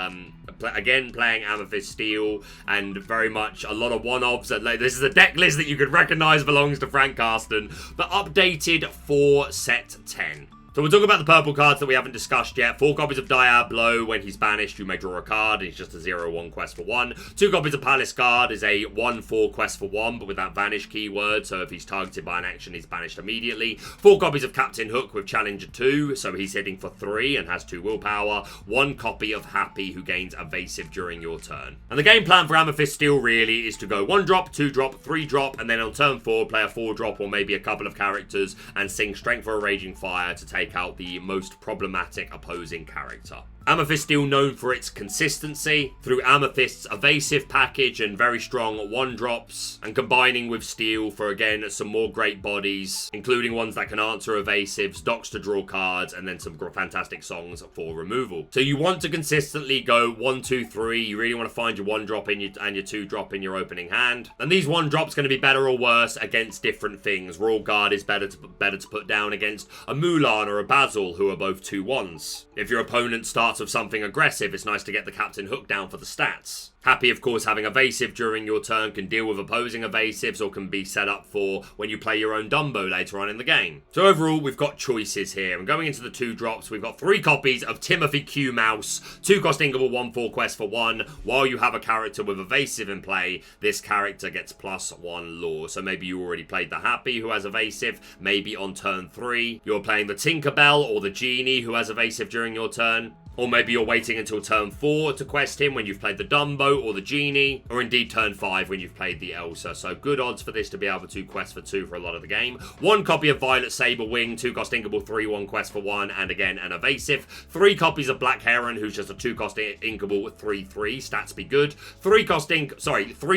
Speaker 1: Again, playing Amethyst Steel and very much a lot of one-offs. This is a deck list that you could recognize belongs to Frank Carsten, but updated for set 10. So we'll talk about the purple cards that we haven't discussed yet. 4 copies of Diablo. When he's banished, you may draw a card. It's just a 0/1 quest for 1. 2 copies of Palace Guard is a 1/4 quest for 1, but with that vanish keyword. So if he's targeted by an action, he's banished immediately. 4 copies of Captain Hook with Challenger 2. So he's hitting for 3 and has 2 willpower. 1 copy of Happy, who gains evasive during your turn. And the game plan for Amethyst Steel really is to go 1-drop, 2-drop, 3-drop, and then on turn 4, play a 4-drop or maybe a couple of characters and sing Strength for a Raging Fire to take out the most problematic opposing character. Amethyst Steel known for its consistency through Amethyst's evasive package and very strong 1-drops, and combining with Steel for, again, some more great bodies, including ones that can answer evasives, docks to draw cards, and then some fantastic songs for removal. So you want to consistently go 1, 2, 3. You really want to find your 1-drop and your 2-drop in your opening hand. And these 1-drops going to be better or worse against different things. Royal Guard is better to put down against a Mulan or a Basil, who are both 2/1s. If your opponent starts with something aggressive, it's nice to get the Captain Hook down for the stats. Happy, of course, having evasive during your turn can deal with opposing evasives or can be set up for when you play your own Dumbo later on in the game. So overall, we've got choices here. And going into the 2-drops, we've got 3 copies of Timothy Q Mouse, 2-cost inkable 1/4 quest for 1. While you have a character with evasive in play, this character gets +1 lore. So maybe you already played the Happy, who has evasive. Maybe on turn 3, you're playing the Tinkerbell or the Genie, who has evasive during your turn. Or maybe you're waiting until turn 4 to quest him when you've played the Dumbo or the Genie, or indeed turn 5 when you've played the Elsa. So good odds for this to be able to quest for 2 for a lot of the game. 1 copy of Violet Saber Wing, 2-cost inkable 3/1 quest for 1, and again an evasive. 3 copies of Black Heron, who's just a 2-cost inkable 3/3. Stats be good. 3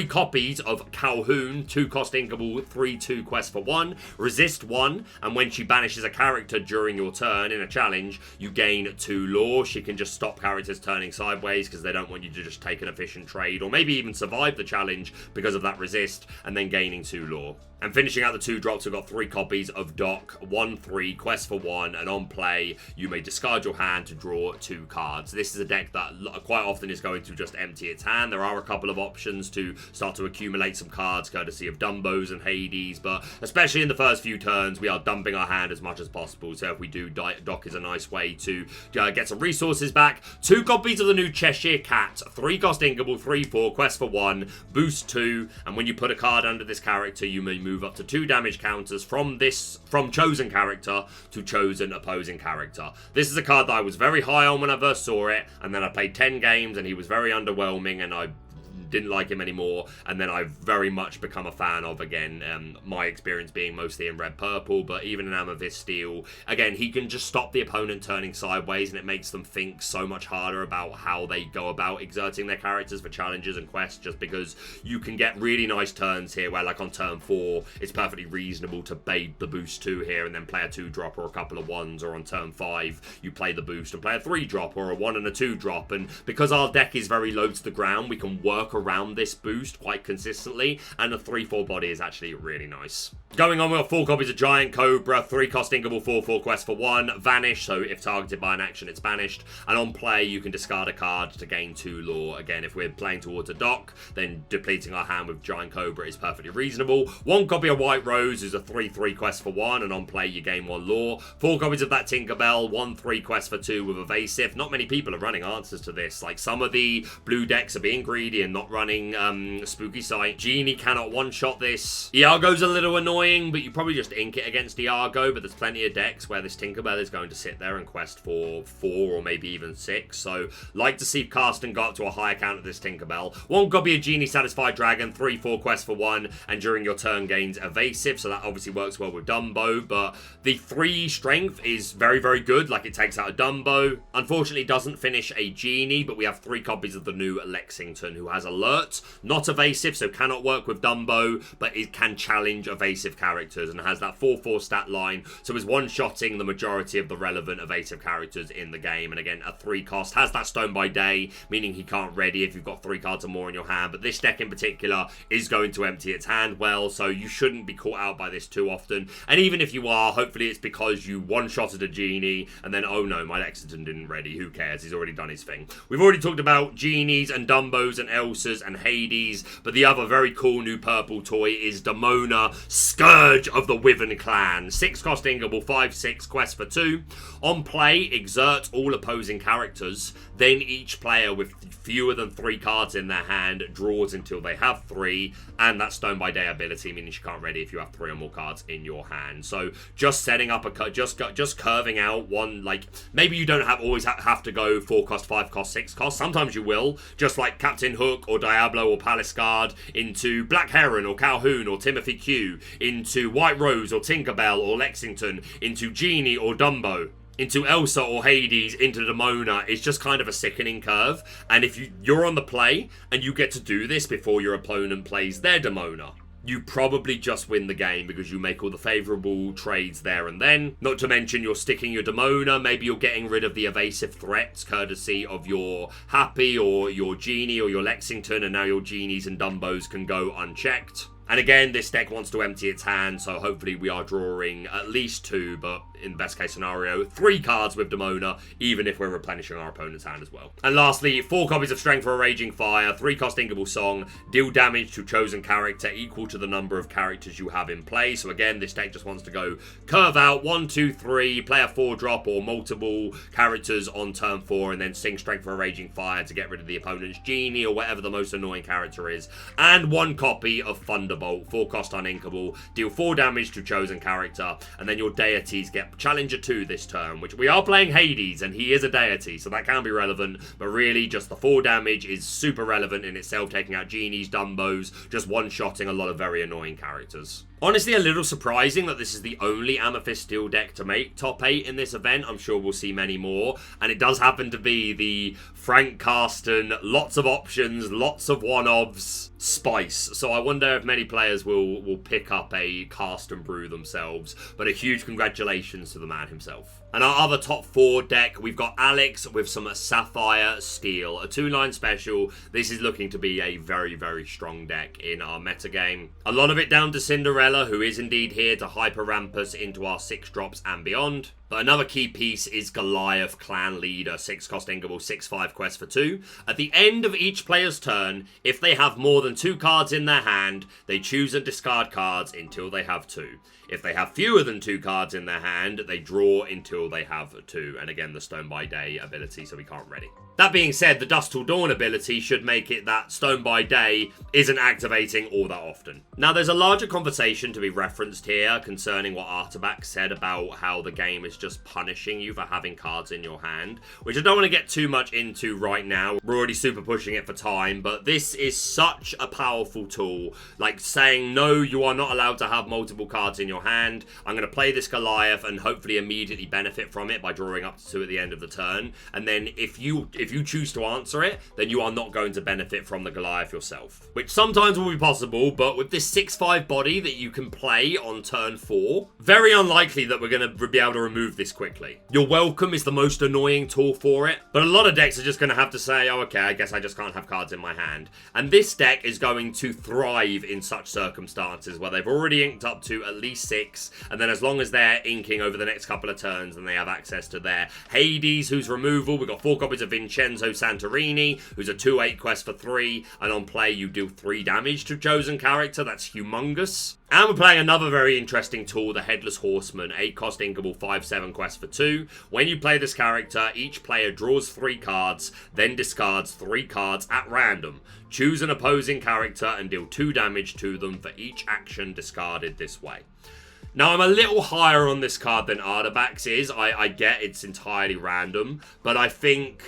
Speaker 1: copies of Calhoun, 2-cost inkable 3/2 quest for 1. Resist 1, and when she banishes a character during your turn in a challenge, you gain 2 lore. She can just stop characters turning sideways because they don't want you to just take an efficient trade or maybe even survive the challenge because of that resist, and then gaining 2 lore. And finishing out the 2-drops, we've got 3 copies of Doc, 1/3, quest for 1, and on play, you may discard your hand to draw 2 cards. This is a deck that quite often is going to just empty its hand. There are a couple of options to start to accumulate some cards, courtesy of Dumbos and Hades, but especially in the first few turns, we are dumping our hand as much as possible. So if we do, Doc is a nice way to get some resources back. 2 copies of the new Cheshire Cat, 3-cost inkable, 3/4, quest for 1, boost 2, and when you put a card under this character, you may move up to 2 damage counters from chosen character to chosen opposing character. This is a card that I was very high on when I first saw it, and then I played 10 games and he was very underwhelming and I didn't like him anymore, and then I've very much become a fan of, again, my experience being mostly in red purple, but even in Amethyst Steel, again, he can just stop the opponent turning sideways, and it makes them think so much harder about how they go about exerting their characters for challenges and quests, just because you can get really nice turns here where, like on turn 4, it's perfectly reasonable to bait the boost 2 here and then play a 2-drop or a couple of 1s, or on turn 5 you play the boost and play a 3-drop or a 1 and a 2-drop, and because our deck is very low to the ground, we can work around this boost quite consistently, and the 3/4 body is actually really nice. Going on, we have 4 copies of Giant Cobra, 3 cost inkable, 4/4 quest for 1, Vanish, so if targeted by an action, it's banished, and on play, you can discard a card to gain 2 lore. Again, if we're playing towards a dock, then depleting our hand with Giant Cobra is perfectly reasonable. 1 copy of White Rose is a 3/3 quest for 1, and on play, you gain 1 lore. 4 copies of that Tinkerbell, 1/3 quest for 2 with Evasive. Not many people are running answers to this. Like, some of the blue decks are being greedy and not running Spooky Sight. Genie cannot one-shot this. Iago's a little annoying, but you probably just ink it against Iago, but there's plenty of decks where this Tinkerbell is going to sit there and quest for 4 or maybe even 6, so like to see Karsten got up to a higher count of this Tinkerbell. 1 copy of Genie Satisfied Dragon, 3/4 quest for 1, and during your turn gains Evasive, so that obviously works well with Dumbo, but the 3 strength is very, very good, like it takes out a Dumbo. Unfortunately, doesn't finish a Genie, but we have 3 copies of the new Lexington, who has Alert, not Evasive, so cannot work with Dumbo, but it can challenge Evasive characters and has that 4/4 stat line, so is one-shotting the majority of the relevant evasive characters in the game. And again, a 3 cost, has that Stone by Day, meaning he can't ready if you've got 3 cards or more in your hand, but this deck in particular is going to empty its hand well, so you shouldn't be caught out by this too often. And even if you are, hopefully it's because you one-shotted a Genie, and then, oh no, my Lexington didn't ready, who cares, he's already done his thing. We've already talked about Genies and Dumbos and Elsas and Hades, but the other very cool new purple toy is Demona, Scourge of the Wyvern Clan. 6 cost inkable, 5/6 quest for 2. On play, exert all opposing characters. Then each player with fewer than 3 cards in their hand draws until they have 3, and that Stone by Day ability, meaning you can't ready if you have 3 or more cards in your hand. So just setting up a just curving out one, like maybe you don't always have to go 4 cost, 5 cost, 6 cost. Sometimes you will, just like Captain Hook or Diablo or Palace Guard into Black Heron or Calhoun or Timothy Q, into White Rose or Tinkerbell or Lexington, into Genie or Dumbo, into Elsa or Hades, into Demona. It's just kind of a sickening curve, and if you're on the play and you get to do this before your opponent plays their Demona, you probably just win the game because you make all the favourable trades there and then. Not to mention you're sticking your Demona, maybe you're getting rid of the evasive threats courtesy of your Happy or your Genie or your Lexington, and now your Genies and Dumbos can go unchecked. And again, this deck wants to empty its hand, so hopefully we are drawing at least 2, but in best case scenario, 3 cards with Demona, even if we're replenishing our opponent's hand as well. And lastly, 4 copies of Strength for a Raging Fire, 3 cost inkable Song, deal damage to chosen character equal to the number of characters you have in play. So again, this deck just wants to go curve out 1, 2, 3, play a 4-drop or multiple characters on turn 4, and then sing Strength for a Raging Fire to get rid of the opponent's Genie or whatever the most annoying character is. And 1 copy of Thunderbolt, 4 cost uninkable, deal 4 damage to chosen character, and then your deities get Challenger 2 this turn, which we are playing Hades, and he is a deity, so that can be relevant, but really just the 4 damage is super relevant in itself, taking out Genies, Dumbos, just one-shotting a lot of very annoying characters. Honestly, a little surprising that this is the only Amethyst Steel deck to make top 8 in this event. I'm sure we'll see many more, and it does happen to be the Frank Karsten, lots of options, lots of one-ofs, spice. So I wonder if many players will pick up a Karsten brew themselves, but a huge congratulations to the man himself. And our other top 4 deck, we've got Alex with some Sapphire Steel, a 2-line special. This is looking to be a very, very strong deck in our metagame. A lot of it down to Cinderella, who is indeed here to hyper ramp us into our 6 drops and beyond. But another key piece is Goliath, Clan Leader, 6 cost inkable, 6/5 quest for 2. At the end of each player's turn, if they have more than 2 cards in their hand, they choose and discard cards until they have 2. If they have fewer than 2 cards in their hand, they draw until they have 2. And again, the Stone by Day ability, so we can't ready. That being said, the Dusk Till Dawn ability should make it that Stone by Day isn't activating all that often. Now, there's a larger conversation to be referenced here concerning what Artabax said about how the game is just punishing you for having cards in your hand, which I don't want to get too much into right now. We're already super pushing it for time, but this is such a powerful tool. Like saying, no, you are not allowed to have multiple cards in your hand. I'm going to play this Goliath and hopefully immediately benefit from it by drawing up to 2 at the end of the turn. And then if you choose to answer it, then you are not going to benefit from the Goliath yourself, which sometimes will be possible, but with this 6/5 body that you can play on turn 4, very unlikely that we're going to be able to remove remove this quickly. Your welcome is the most annoying tool for it, but a lot of decks are just going to have to say, oh, okay, I guess I just can't have cards in my hand. And this deck is going to thrive in such circumstances where they've already inked up to at least 6, and then as long as they're inking over the next couple of turns, then they have access to their Hades, who's removal. We've got 4 copies of Vincenzo Santorini, who's a 2/8 quest for 3, and on play you deal 3 damage to chosen character. That's humongous. And we're playing another very interesting tool, the Headless Horseman, 8 cost inkable 5/7 quest for 2. When you play this character, each player draws 3 cards, then discards 3 cards at random. Choose an opposing character and deal 2 damage to them for each action discarded this way. Now, I'm a little higher on this card than Ardabax is. I get it's entirely random, but I think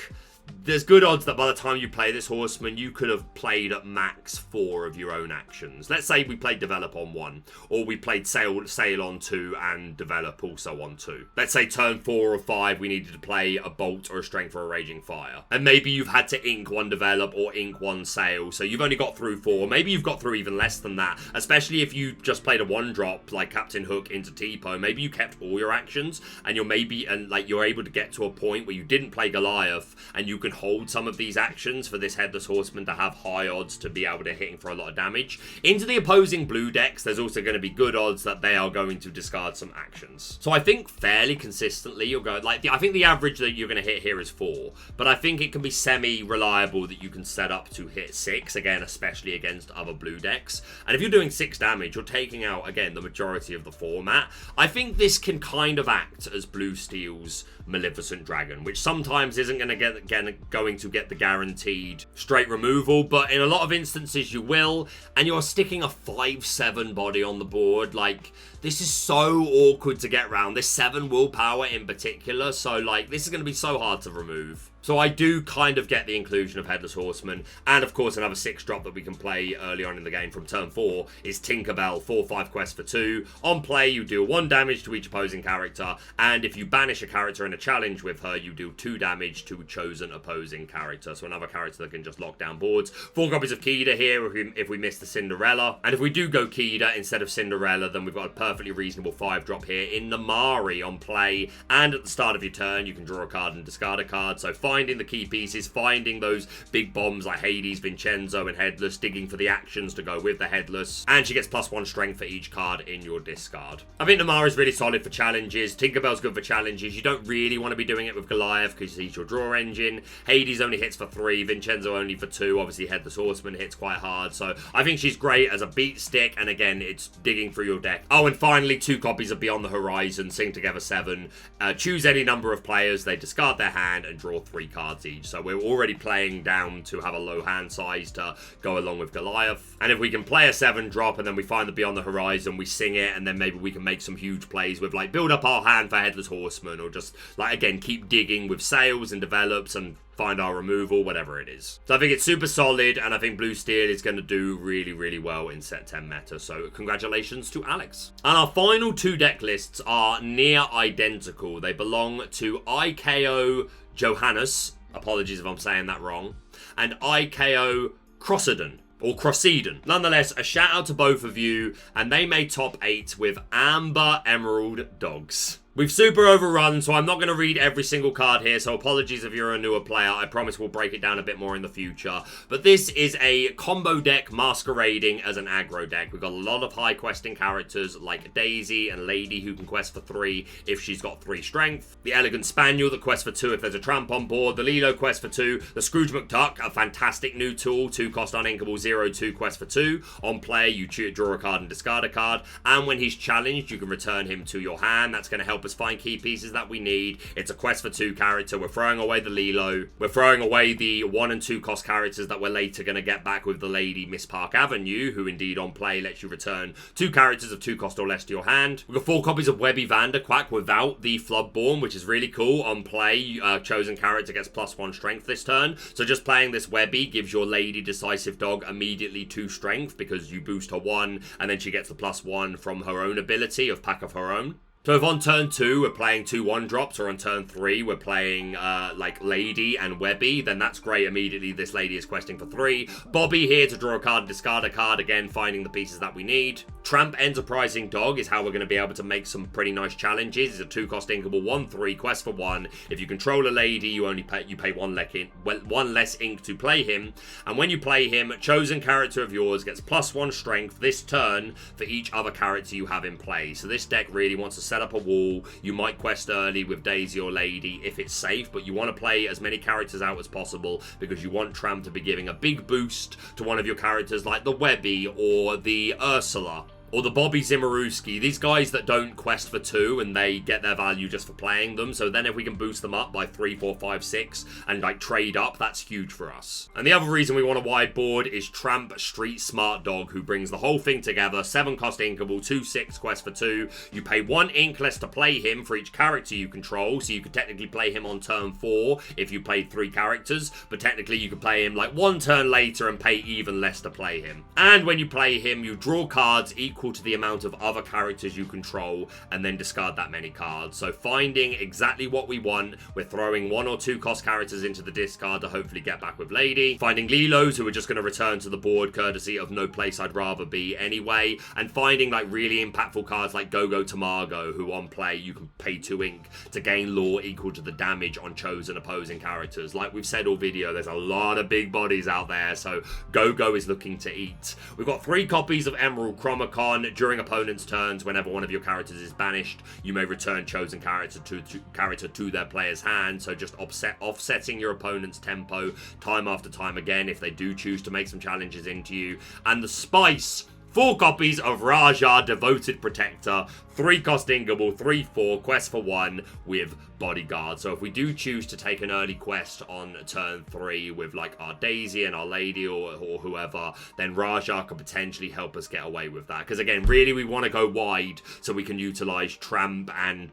Speaker 1: there's good odds that by the time you play this Horseman, you could have played at max 4 of your own actions. Let's say we played Develop on 1, or we played Sail on 2 and Develop also on 2. Let's say turn 4 or 5, we needed to play a Bolt or a Strength or a Raging Fire. And maybe you've had to ink 1 Develop or ink 1 Sail, so you've only got through 4. Maybe you've got through even less than that, especially if you just played a 1-drop like Captain Hook into Tipo. Maybe you kept all your actions, and you're able to get to a point where you didn't play Goliath, and you can hold some of these actions for this Headless Horseman to have high odds to be able to hit him for a lot of damage. Into the opposing blue decks, there's also going to be good odds that they are going to discard some actions. So I think fairly consistently you'll go, I think the average that you're going to hit here is 4, but I think it can be semi-reliable that you can set up to hit 6, again, especially against other blue decks. And if you're doing 6 damage, you're taking out, again, the majority of the format. I think this can kind of act as Blue Steel's Maleficent Dragon, which sometimes isn't going to get the guaranteed straight removal, but in a lot of instances you will, and you're sticking a 5/7 body on the board. Like, this is so awkward to get around. This 7 willpower in particular, so this is going to be so hard to remove. So I do kind of get the inclusion of Headless Horseman, and of course another 6-drop that we can play early on in the game from turn 4 is Tinkerbell, 4/5 quest for 2. On play, you deal 1 damage to each opposing character, and if you banish a character in a challenge with her, you deal 2 damage to a chosen opposing character. So another character that can just lock down boards. 4 copies of Kida here if we miss the Cinderella, and if we do go Kida instead of Cinderella, then we've got a perfectly reasonable 5-drop here in Namari on play, and at the start of your turn, you can draw a card and discard a card. So finding the key pieces, finding those big bombs like Hades, Vincenzo, and Headless, digging for the actions to go with the Headless, and she gets +1 strength for each card in your discard. I think Namara is really solid for challenges. Tinkerbell's good for challenges. You don't really want to be doing it with Goliath because he's your draw engine. Hades only hits for 3, Vincenzo only for 2. Obviously, Headless Horseman hits quite hard, so I think she's great as a beat stick, and again, it's digging through your deck. Oh, and finally, 2 copies of Beyond the Horizon, sing together 7. Choose any number of players, they discard their hand and draw 3 cards each. So we're already playing down to have a low hand size to go along with Goliath. And if we can play a 7-drop and then we find the Beyond the Horizon, we sing it, and then maybe we can make some huge plays with build up our hand for Headless Horseman, or just again keep digging with Sails and Develops and find our removal, whatever it is. So I think it's super solid, and I think Blue Steel is going to do really, really well in set 10 meta. So congratulations to Alex. And our final 2 deck lists are near identical. They belong to IKO Johannes, apologies if I'm saying that wrong, and IKO Crossedon, or Crosseden. Nonetheless, a shout out to both of you, and they made top 8 with Amber Emerald Dogs. We've super overrun, so I'm not going to read every single card here, so apologies if you're a newer player. I promise we'll break it down a bit more in the future. But this is a combo deck masquerading as an aggro deck. We've got a lot of high questing characters like Daisy and Lady, who can quest for 3 if she's got 3 strength. The Elegant Spaniel that quests for 2 if there's a tramp on board. The Lilo quest for 2. The Scrooge McDuck, a fantastic new tool, 2 cost uninkable, 0/2 quest for 2. On play, you draw a card and discard a card. And when he's challenged, you can return him to your hand. That's going to help us find key pieces that we need. It's a quest for 2 character. We're throwing away the Lilo. We're throwing away the 1 and 2 cost characters that we're later going to get back with the Lady Miss Park Avenue, who indeed on play lets you return 2 characters of 2 cost or less to your hand. We've got 4 copies of Webby Vanderquack without the Floodborn, which is really cool. On play, chosen character gets +1 strength this turn. So just playing this Webby gives your Lady Decisive Dog immediately 2 strength because you boost her 1 and then she gets the +1 from her own ability of Pack of Her Own. So if on turn 2 we're playing 2 1-drops, or on turn 3 we're playing like Lady and Webby, then that's great. Immediately this lady is questing for 3. Bobby here to draw a card, discard a card, again finding the pieces that we need. Tramp Enterprising Dog is how we're going to be able to make some pretty nice challenges. It's a 2-cost inkable 1/3, quest for 1. If you control a lady, you pay one less ink to play him. And when you play him, chosen character of yours gets +1 strength this turn for each other character you have in play. So this deck really wants to set up a wall. You might quest early with Daisy or Lady if it's safe, but you want to play as many characters out as possible because you want Tramp to be giving a big boost to one of your characters like the Webby or the Ursula. Or the Bobby Zimmerowski, these guys that don't quest for 2 and they get their value just for playing them. So then if we can boost them up by 3, 4, 5, 6 and like trade up, that's huge for us. And the other reason we want a wide board is Tramp Street Smart Dog, who brings the whole thing together. 7-cost inkable, 2/6, quest for 2. You pay 1 ink less to play him for each character you control. So you could technically play him on turn 4 if you played 3 characters. But technically you could play him like 1 turn later and pay even less to play him. And when you play him, you draw cards equal to the amount of other characters you control and then discard that many cards. So finding exactly what we want, we're throwing 1 or 2 cost characters into the discard to hopefully get back with Lady. Finding Lilos who are just going to return to the board courtesy of no place I'd rather be anyway. And finding like really impactful cards like Go-Go Tamago, who on play you can pay 2 ink to gain lore equal to the damage on chosen opposing characters. Like we've said all video, there's a lot of big bodies out there, so Go-Go is looking to eat. We've got 3 copies of Emerald Chromacon. During opponents' turns, whenever one of your characters is banished, you may return chosen character to their player's hand. So just offsetting your opponent's tempo time after time again if they do choose to make some challenges into you. And the Spice, 4 copies of Raja Devoted Protector, 3-cost inkable, 3/4, quest for 1 with Bodyguard. So if we do choose to take an early quest on turn 3 with like our Daisy and our Lady or whoever, then Raja could potentially help us get away with that. Because again, really we want to go wide so we can utilize Tramp and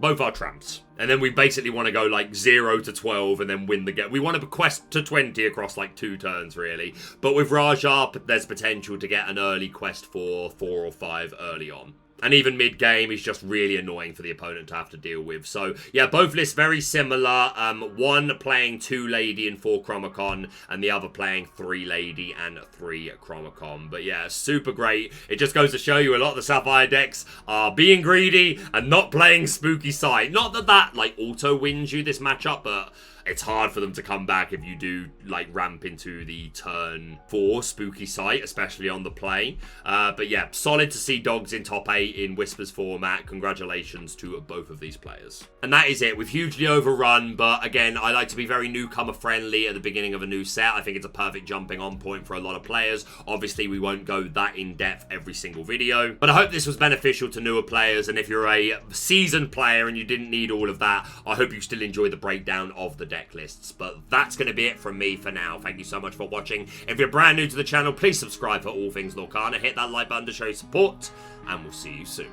Speaker 1: both our Tramps. And then we basically want to go like 0 to 12 and then win the game. We want to quest to 20 across like 2 turns really. But with Raja, there's potential to get an early quest for 4 or 5 early on. And even mid-game is just really annoying for the opponent to have to deal with. So, yeah, both lists very similar. One playing 2 Lady and 4 Chromacon, and the other playing 3 Lady and 3 Chromacon. But, yeah, super great. It just goes to show you a lot of the Sapphire decks are being greedy and not playing Spooky Sight. Not that that, like, auto-wins you this matchup, but it's hard for them to come back if you do, like, ramp into the turn 4 Spooky Sight, especially on the play. But yeah, solid to see dogs in top 8 in Whispers format. Congratulations to both of these players. And that is it. We've hugely overrun, but again, I like to be very newcomer friendly at the beginning of a new set. I think it's a perfect jumping on point for a lot of players. Obviously, we won't go that in depth every single video, but I hope this was beneficial to newer players. And if you're a seasoned player and you didn't need all of that, I hope you still enjoy the breakdown of the deck lists. But that's going to be it from me for now. Thank you so much for watching. If you're brand new to the channel, please subscribe for all things Lorcana. Hit that like button to show your support, and we'll see you soon.